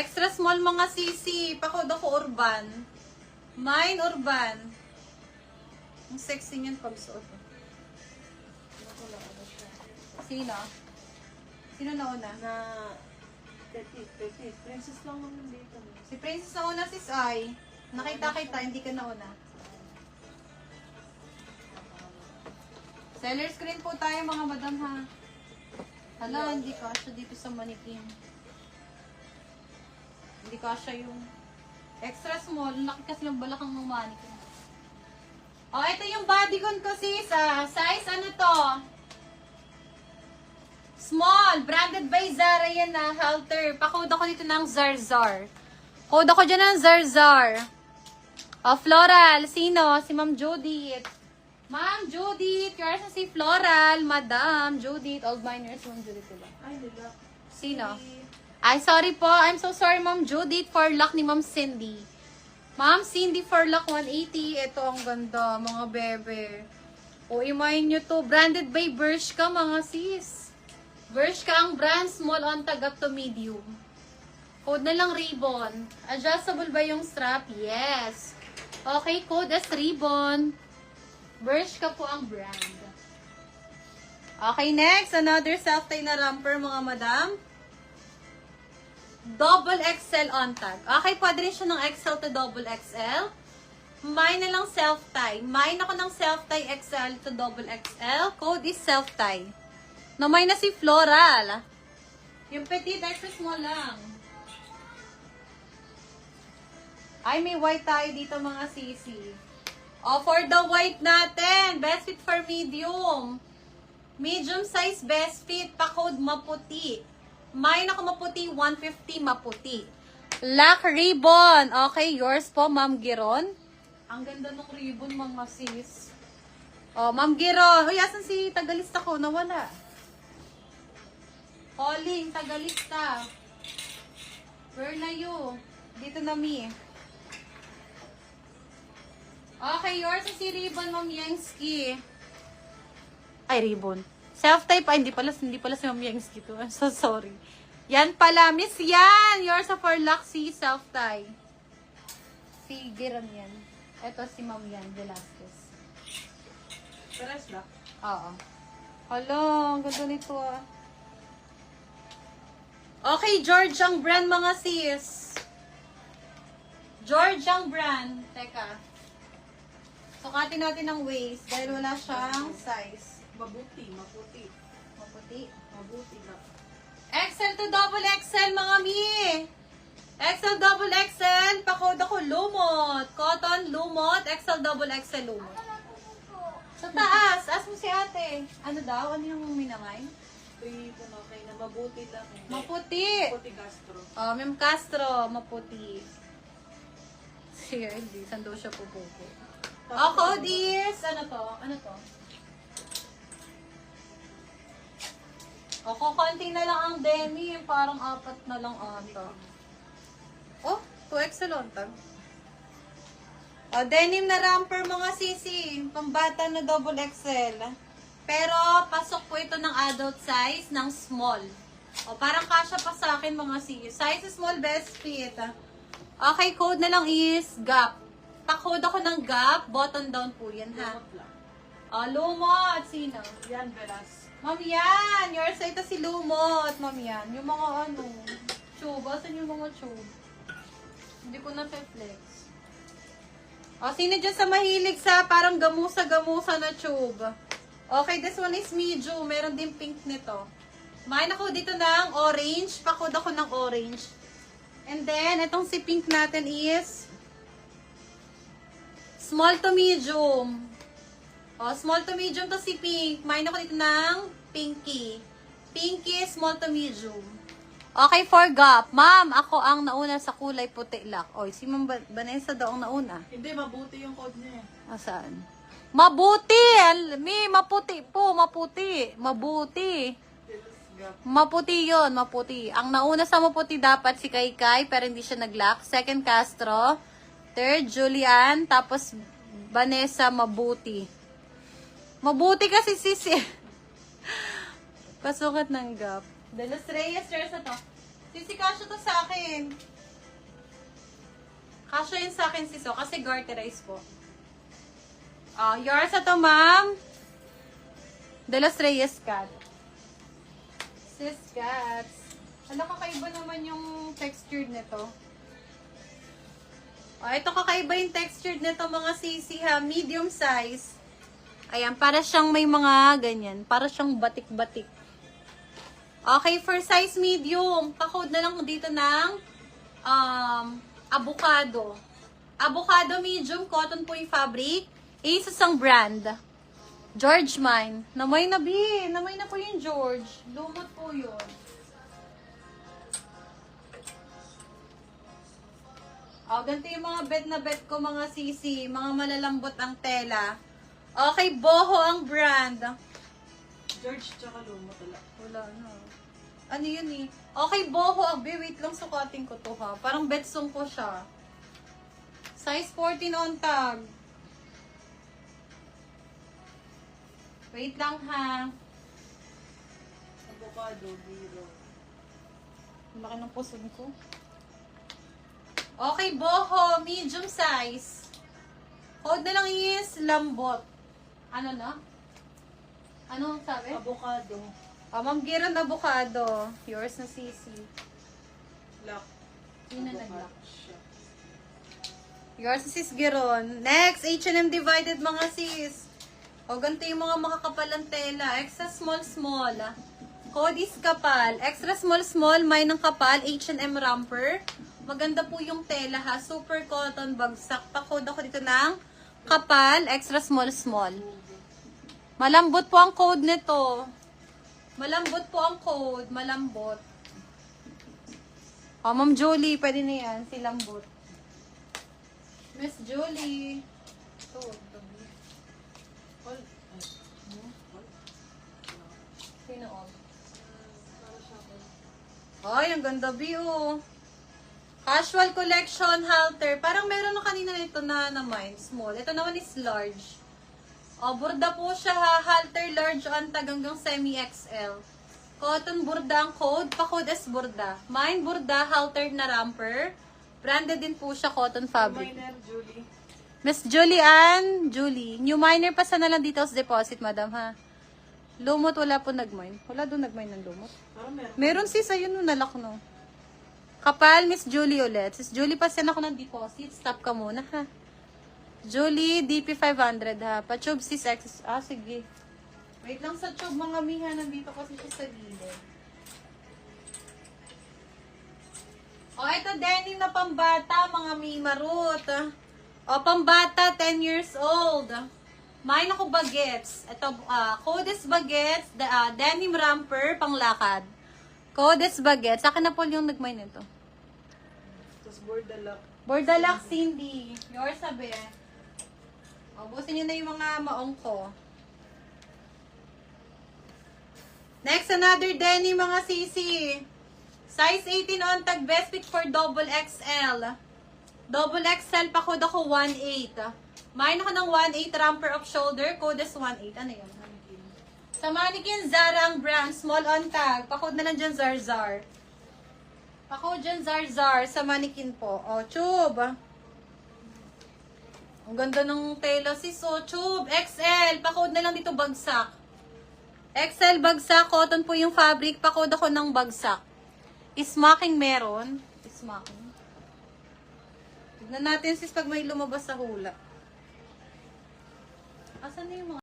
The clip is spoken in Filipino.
Extra small mga sisi. Pakod ako urban. Mine urban. Ang sexy niyan pag suot. Sino? Sino nauna? Na petit. Princess lang naman dito. Si Princess nauna, sis ay. Nakita kita, hindi ka nauna. Seller screen po tayo mga madam ha. Hala, hindi kasha dito sa manikin. Hindi kasha yung extra small. Laki kasi ng balakang ng manikin. Oh, ito yung bodycon ko sis. Size ano to? Small. Branded by Zara yan na halter. Pakode ako dito ng Zarzar. Code ako dyan ng Zarzar. Oh, floral. Sino? Si Ma'am Judith. Ma'am Judith. Yours na si floral. Madam Judith. Old miners. Ma'am Judith, diba? Ay, nila. Sino? Ay, sorry po. I'm so sorry, Ma'am Judith. For luck ni Ma'am Cindy. Ma'am Cindy for luck 180. Ito ang ganda, mga bebe. O, imayin nyo to. Branded by Bershka, mga sis. Bershka ang brand. Small on tag up to medium. Code na lang ribbon. Adjustable ba yung strap? Yes. Okay, code as ribbon. Bershka po ang brand. Okay, next. Another self-tie na romper, mga madam. Double XL on tag. Okay, pwede rin siya ng XL to double XL. Mine na lang self-tie. Mine ako ng self-tie XL to double XL. Code is self-tie. Namay na si Floral. Yung petit extra small lang. Ay, may white tayo dito mga sisi. Oh, for the white natin. Best fit for medium. Medium size best fit. Pa-code maputi. Mine ako maputi, 150 maputi. Black ribbon. Okay, yours po, Ma'am Giron. Ang ganda ng ribbon, mga sis. Oh, Ma'am Giron. Uy, asan si tagalista ko? Nawala. Calling, tagalista. Where na you? Dito na mi. Okay, yours si ribbon, Ma'am Yangsky. Ay, ribbon. Self-type, hindi pala si Ma'am Yangsky to. I'm so sorry. Yan pala, Miss Yan! Yours are for Luxy self-tie. Si Giran yan. Ito si Ma'am Yan Velasquez. Pares lang. Oo. Hala, ang ganda nito ah. Okay, George ang brand mga sis. George ang brand. Teka. Sukatin natin ang waist dahil wala siyang size. Maputi. Maputi. Mabuti na. XL to double XL mga mi. XL double XL. Pakod ako lumot. Cotton lumot. XL double XL lumot. Sa taas. Ask mo si ate. Ano daw? Ano yung minamay? Ito na kayo na mabuti lang. Maputi. Maputi Castro. Oh, Ma'am Castro. Maputi. Sige, hindi. Saan daw siya pupupo? Oh, code is. Ano to? Ano to? O, kukunti na lang ang demi. Parang 4 na lang ata. Oh, 2XL on tag. O, denim na romper mga sisi. Pambata na double XL. Pero, pasok po ito ng adult size ng small. O, parang kasya pa sa akin mga sisi. Size small, best fit. Okay, code na lang is Gap. Pa-code ako ng Gap. Button down po yan, ha? Lumot lang. O, Lumot. Sino? Yan, Velas. Ma'am Yan, yours ito si Lumot, Ma'am Yan. Yung mga ano, tube. Asan yung mga tube? Hindi ko na flex. O, sino dyan sa mahilig sa parang gamusa-gamusa na tube? Okay, this one is medium. Meron din pink nito. Mine ako dito ng orange. Pakod ako ng orange. And then, itong si pink natin is small to medium. O, small to medium to si pink. Mine ako dito ng pinky. Pinky, small to medium. Okay, for Gap. Ma'am, ako ang nauna sa kulay puti lak. Oy, si Ma'am Vanessa daw ang nauna. Hindi, mabuti yung code niya. Asaan? Mabuti! Maputi po, maputi. Mabuti. Maputi yon, maputi. Ang nauna sa maputi dapat si Kaikai, pero hindi siya nag-lock. Second, Castro. Third, Julian. Tapos, Vanessa, mabuti. Mabuti kasi sisi. Pasukat ng Gap. De Los Reyes, yours na to. Sisi, kasya to sa akin. Kasya yun sa akin sis, oh, kasi garterize po. Yours to ma'am. De Los Reyes Cat. Sis Cats. Ano, kakaiba naman yung textured nito. Ito kakaiba yung textured nito mga sisi ha. Medium size. Ayan, para siyang may mga ganyan. Para siyang batik-batik. Okay, for size medium, pa-code na lang dito ng avocado. Avocado medium, cotton po yung fabric. Asus ang brand. George mine. Namay na, B. Namay na po yung George. Lumot po yun. Ganito yung mga bed na bed ko, mga sisi. Mga malalambot ang tela. Okay, Boho ang brand. George, tsaka lumot wala. Wala na. Ano yun eh? Okay, Boho. Wait lang, sukatin ko to ha. Parang bedsong ko siya. Size 14 on tag. Wait lang ha. Avocado, biro. Ang laki ng pusod ko. Okay, Boho. Medium size. Code na lang is lambot. Ano na? Ano ang sabi? Avocado. Ma'am Giron avocado. Yours na sisi. Black. Yun na Avocado nag-lock. siya. Yours na sis Giron. Next, H&M divided mga sis. Ganito yung mga makakapalang tela. Extra small. Code is kapal. Extra small, may ng kapal. H&M romper. Maganda po yung tela ha. Super cotton bagsak. Pa-code ako dito ng kapal. Extra small. Malambot po ang code nito. Malambot po ang code. Malambot. Ma'am Julie, pwede na yan. Si lambot. Miss Julie. Ito. All. Sino all? Para siya ko. Ay, ang ganda, Bio. Casual collection halter. Parang meron na kanina nito na naman. Small. Ito naman is large. Burda po siya ha. Halter large on tag hanggang semi-XL. Cotton burda ang code. Pa-code is burda. Mine burda, halter na romper. Branded din po siya cotton fabric. Minor, Julie. Miss Julianne, Julie. New miner pa sana lang details deposit, madam ha. Lumot, wala po nag-mine. Wala doon nag-mine ng lumot. Parang meron. Meron sis, ayun no, nalak no. Kapal, Miss Julie ulit. Sis Julie, pasen ako ng deposit. Stop ka muna, ha. Julie, DP 500, ha. Pa-tube sis X. Sige. Wait lang sa tube, mga miha. Nandito kasi siya sa gilid. Ito denim na pambata, mga mimarut. Pambata, 10 years old. Mine ako bagets. Ito, Codes bagets, denim romper, panglakad. Codes bagets. Akin na po yung nagmine nito. Tapos bordalak. Bordalak, Cindy. Yours sabi. Busin nyo na yung mga maong ko. Next, another denim, mga sisi. Size 18 on tag, best fit for double XL. Double XL pa code ako 1.8. Mine ako ng 1.8 romper of shoulder. Code is 1.8. Ano yun? Sa mannequin, Zara ang brand. Small on tag. Pa-code na lang dyan, Zarzar. Pa-code dyan, Zarzar. Sa mannequin po. Tube. Ang ganda ng tela sis. Tube. XL. Pa-code na lang dito, bagsak. XL, bagsak. Cotton po yung fabric. Pa-code ako ng bagsak. Smacking meron. Smacking. Tignan natin sis pag may lumabas sa hula. Asan na yung mga